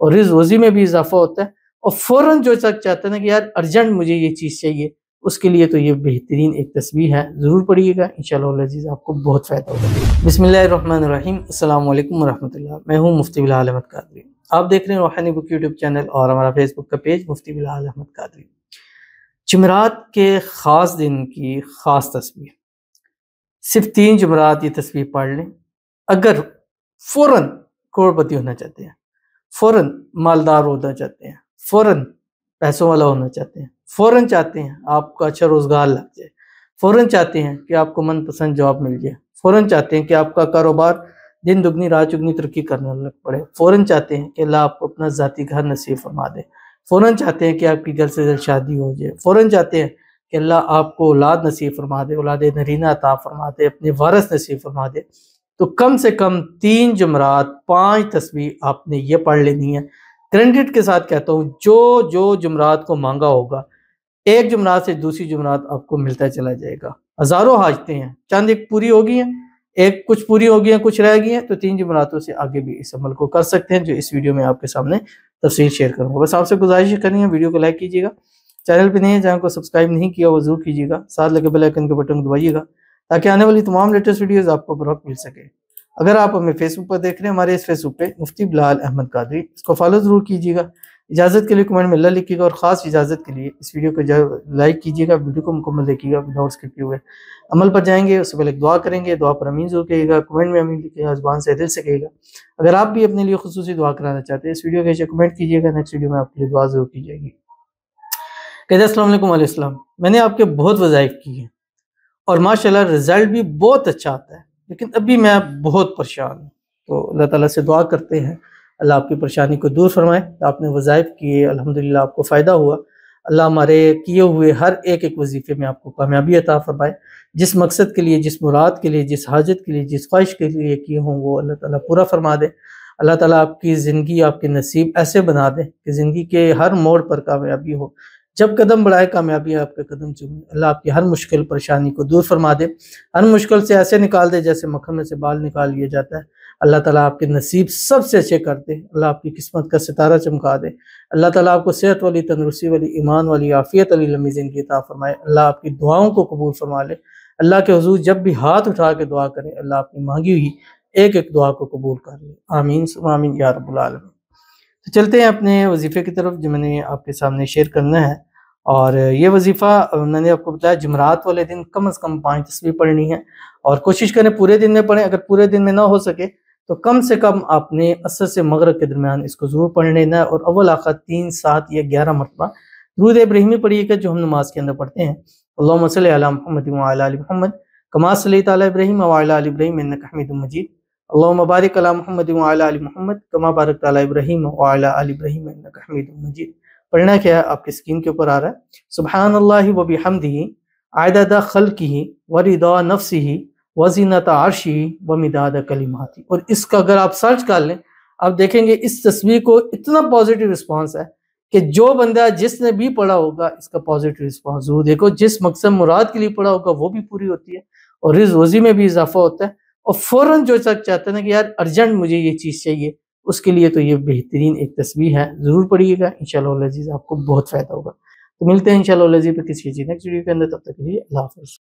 اور رزق روزی میں بھی اضافہ ہوتا ہے، اور فوراً جو شخص چاہتا ہے نا کہ یار ارجنٹ مجھے یہ چیز چاہیے، اس کے لیے تو یہ بہترین ایک تسبیح ہے، ضرور پڑھیے گا، انشاءاللہ العزیز آپ کو بہت فائدہ ہوگا۔ بسم اللہ الرحمن الرحیم، السلام علیکم ورحمۃ اللہ، میں ہوں مفتی بلال احمد قادری، آپ دیکھ رہے ہیں روحانی بک یوٹیوب چینل اور ہمارا فیس بک کا پیج مفتی بلال احمد قادری۔ جمعرات کے خاص دن کی خاص تسبیح، صرف 3 جمعرات یہ تسبیح پڑھ لیں، اگر فوراً کروڑ پتی ہونا چاہتے ہیں، فوراً مالدار ہونا چاہتے ہیں، فوراً پیسوں والا ہونا چاہتے ہیں، فوراً چاہتے ہیں آپ کا اچھا روزگار لگ جائے، فوراً چاہتے ہیں کہ آپ کو من پسند جاب مل جائے، فوراً چاہتے ہیں کہ آپ کا کاروبار دن دگنی رات چگنی ترقی کرنے لگ پڑے، فوراً چاہتے ہیں کہ اللہ آپ کو اپنا ذاتی گھر نصیب فرما دے، فوراً چاہتے ہیں کہ آپ کی جلد سے جلد شادی ہو جائے، فوراً چاہتے ہیں کہ اللہ آپ کو اولاد نصیب فرما دے، اولاد نرینہ عطا فرما دے، اپنے وارث نصیب فرما دے، تو کم سے کم 3 جمعرات 5 تسبیح آپ نے یہ پڑھ لینی ہے۔ گرینٹڈ کے ساتھ کہتا ہوں، جو جمعرات کو مانگا ہوگا، ایک جمعرات سے دوسری جمعرات آپ کو ملتا چلا جائے گا۔ ہزاروں حاجتیں ہیں، چند ایک پوری ہو گئی ہیں، ایک کچھ پوری ہو گئی ہیں، کچھ رہ گئی ہیں، تو 3 جمعراتوں سے آگے بھی اس عمل کو کر سکتے ہیں جو اس ویڈیو میں آپ کے سامنے تفصیل شیئر کروں گا۔ بس آپ سے گزارش کرنی ہے، ویڈیو کو لائک کیجیے گا، چینل پہ نہیں ہے چینل کو سبسکرائب نہیں کیا وہ ضرور کیجیے گا، ساتھ لگے بیل آئیکن کے بٹن کو دبائیے گا تاکہ آنے والی تمام لیٹسٹ ویڈیوز آپ کو بروقت مل سکے۔ اگر آپ ہمیں فیس بک پر دیکھ رہے ہیں، ہمارے اس فیس بک پہ مفتی بلال احمد قادری، اس کو فالو ضرور کیجیے گا۔ اجازت کے لیے کمنٹ میں اللہ لکھیے گا، اور خاص اجازت کے لیے اس ویڈیو کو لائک کیجیے گا، ویڈیو کو مکمل دیکھیے گا وداؤٹ اسکپ کیے ہوئے۔ عمل پر جائیں گے اس سے پہلے ایک دعا کریں گے، دعا پر امین ضرور کہیے گا، کمنٹ میں امین لکھیے گا، زبان سے دل سے کہیے گا۔ اگر آپ بھی اپنے لیے خصوصی دعا کرانا چاہتے ہیں، اس ویڈیو کے نیچے کمنٹ کیجیے گا، نیکسٹ ویڈیو میں آپ کے لیے دعا ضرور کی جائے گی۔ کہتے ہیں السلام علیکم علیہ السلام، میں نے آپ کے بہت وظائف کی ہیں اور ماشاءاللہ رزلٹ بھی بہت اچھا آتا ہے، لیکن ابھی میں بہت پریشان ہوں، تو اللہ تعالیٰ سے دعا کرتے ہیں اللہ آپ کی پریشانی کو دور فرمائے۔ آپ نے وظائف کیے، الحمدللہ آپ کو فائدہ ہوا، اللہ ہمارے کیے ہوئے ہر ایک وظیفے میں آپ کو کامیابی عطا فرمائے، جس مقصد کے لیے، جس مراد کے لیے، جس حاجت کے لیے، جس خواہش کے لیے کیے ہوں وہ اللہ تعالیٰ پورا فرما دے۔ اللہ تعالیٰ آپ کی زندگی، آپ کے نصیب ایسے بنا دے کہ زندگی کے ہر موڑ پر کامیابی ہو، جب قدم بڑھائے کامیابی آپ کے قدم چومے، اللہ آپ کی ہر مشکل پریشانی کو دور فرما دے، ہر مشکل سے ایسے نکال دے جیسے مکھن میں سے بال نکال لیا جاتا ہے۔ اللہ تعالیٰ آپ کے نصیب سب سے اچھے کر دے، اللہ آپ کی قسمت کا ستارہ چمکا دے، اللہ تعالیٰ آپ کو صحت والی، تندرستی والی، ایمان والی، عافیت والی لمبی زندگی عطا فرمائے، اللہ آپ کی دعاؤں کو قبول فرما لے، اللہ کے حضور جب بھی ہاتھ اٹھا کے دعا کریں اللہ آپ کی مانگی ہوئی ایک ایک دعا کو قبول کر لے، آمین ثم آمین یا رب العالمین۔ تو چلتے ہیں اپنے وظیفے کی طرف جو میں نے آپ کے سامنے شیئر کرنا ہے، اور یہ وظیفہ میں نے آپ کو بتایا جمعرات والے دن کم از کم 5 تسبیح پڑھنی ہے، اور کوشش کریں پورے دن میں پڑھیں، اگر پورے دن میں نہ ہو سکے تو کم سے کم آپ نے عصر سے مغرب کے درمیان اس کو ضرور پڑھ لینا ہے، اور اول آخر 3، 7 یا 11 مرتبہ درود ابراہیمی پڑھیے گا جو ہم نماز کے اندر پڑھتے ہیں، اللہم صلی علی محمد وعلی آل محمد کما صلیت علی ابراہیم وعلی آل ابراہیم انک حمید مجید، اللہم بارک علی محمد وعلی آل محمد کما بارکت علی ابراہیم وعلی آل ابراہیم انک حمید مجید۔ پڑھنا کیا ہے آپ کی اسکرین کے اوپر آ رہا ہے، سبحان اللہ وبحمدہ عدد خلقہ ورضا نفسہ وزینت عرشہ ومداد کلماتہ، اور اس کا اگر آپ سرچ کر لیں آپ دیکھیں گے اس تصویر کو اتنا پازیٹیو رسپانس ہے کہ جو بندہ جس نے بھی پڑھا ہوگا اس کا پازیٹیو رسپانس ضرور دیکھو، جس مقصد مراد کے لیے پڑھا ہوگا وہ بھی پوری ہوتی ہے، اور رزق روزی میں بھی اضافہ ہوتا ہے، اور فوراً جو شخص چاہتا ہے نا کہ یار ارجنٹ مجھے یہ چیز چاہیے، اس کے لیے تو یہ بہترین ایک تسبیح ہے، ضرور پڑھیے گا، انشاءاللہ العزیز آپ کو بہت فائدہ ہوگا۔ تو ملتے ہیں انشاءاللہ العزیز پہ کسی چیز نیکسٹ ویڈیو کے اندر، تب تک کے لیے اللہ حافظ۔